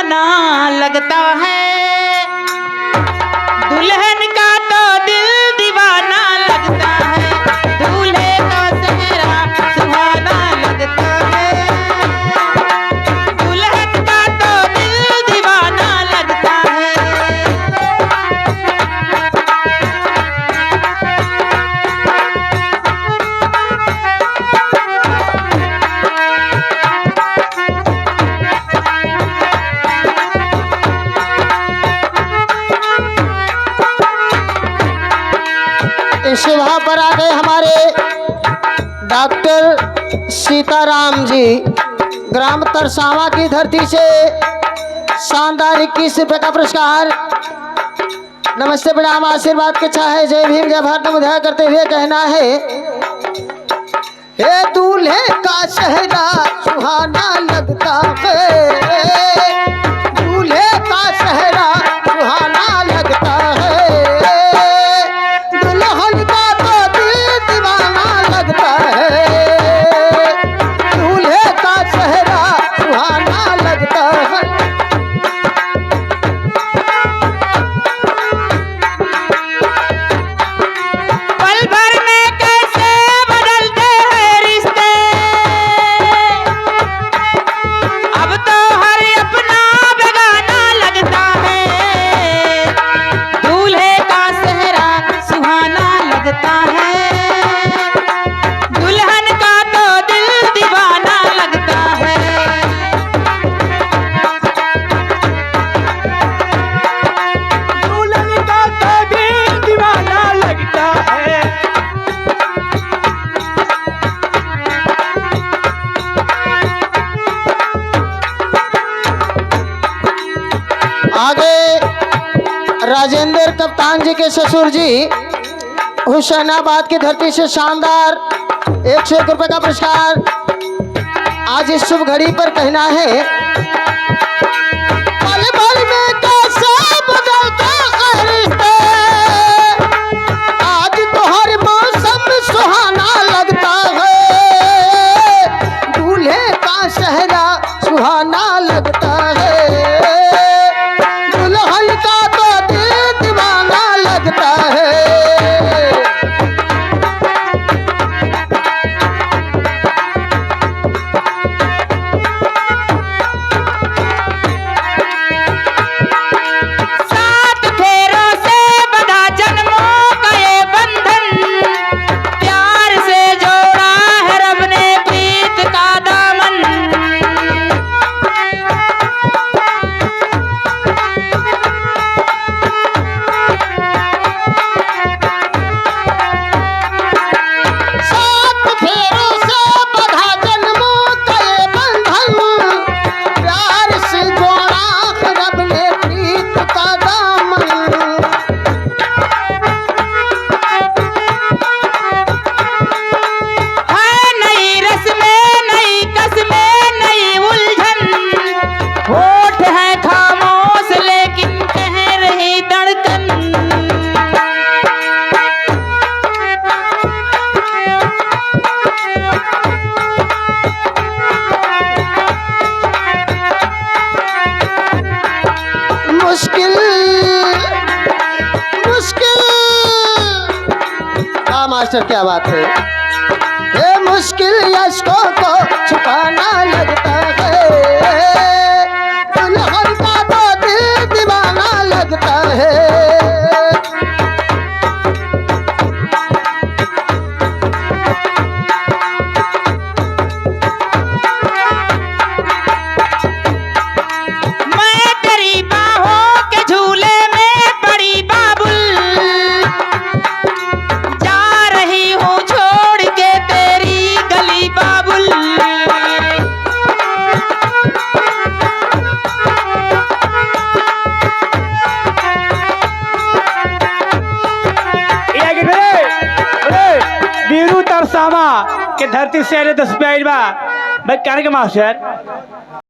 दीवाना लगता है, दुल्हन का तो दिल दीवाना लगता है, दूल्हे का सेहरा सुहाना लगता है, दुल्हन का तो दिल दीवाना लगता है। इस विवाह पर आ गए हमारे डॉक्टर सीताराम जी, ग्राम तरसावा की धरती से शानदार 21 रुपये का पुरस्कार। नमस्ते प्रणाम आशीर्वाद के चाहे जय भीम जय भारत मुद्रा करते हुए कहना है, हे दूल्हे का सेहरा सुहाना लगता है, दूल्हे का सेहरा सुहाना लगता है, दुल्हन का तो दिल दीवाना लगता है, दूल्हे का सेहरा सुहाना लगता है। पल भर में कैसे बदलते हैं रिश्ते, अब तो हर अपना बेगाना लगता है, दूल्हे का सेहरा सुहाना लगता है, दुल्हन का तो दिल दीवाना लगता है। दुल्हन का तो दिल दीवाना लगता है। आगे राजेंद्र कप्तान जी के ससुर जी हुसैनाबाद की धरती से शानदार 101 रुपये का पुरस्कार। आज इस शुभ घड़ी पर कहना है, पल पल में कैसे बदलते हैं रिश्ते, आज तो हर मौसम सुहाना लगता है, दूल्हे का सेहरा सुहाना लगता है, दुल्हन का तो दिल दीवाना लगता है। सात फेरों से बंधा जन्मों का ये बंधन, प्यार से जोड़ा है रब ने प्रीत का दामन, सात फेरों से बंधा जन्मों का ये बंधन, प्यार से जोड़ा है रब ने प्रीत का दामन। है नई रस्में नई कस्में नई उलझन, होठ है खामोश लेकिन कह रही धड़कन, मुश्किल मुश्किल, हाँ मास्टर क्या बात है, ये मुश्किल यशकों को छुपाना लगता है, दुल्हन का तो दिल दीवाना लगता है। मैं तेरी बाहों के झूले में पड़ी बाबुल, जा रही हूँ छोड़ के तेरी गली बाबुल, बीरू तरसामा के धरती से 10 बा भाई कहने के मास्टर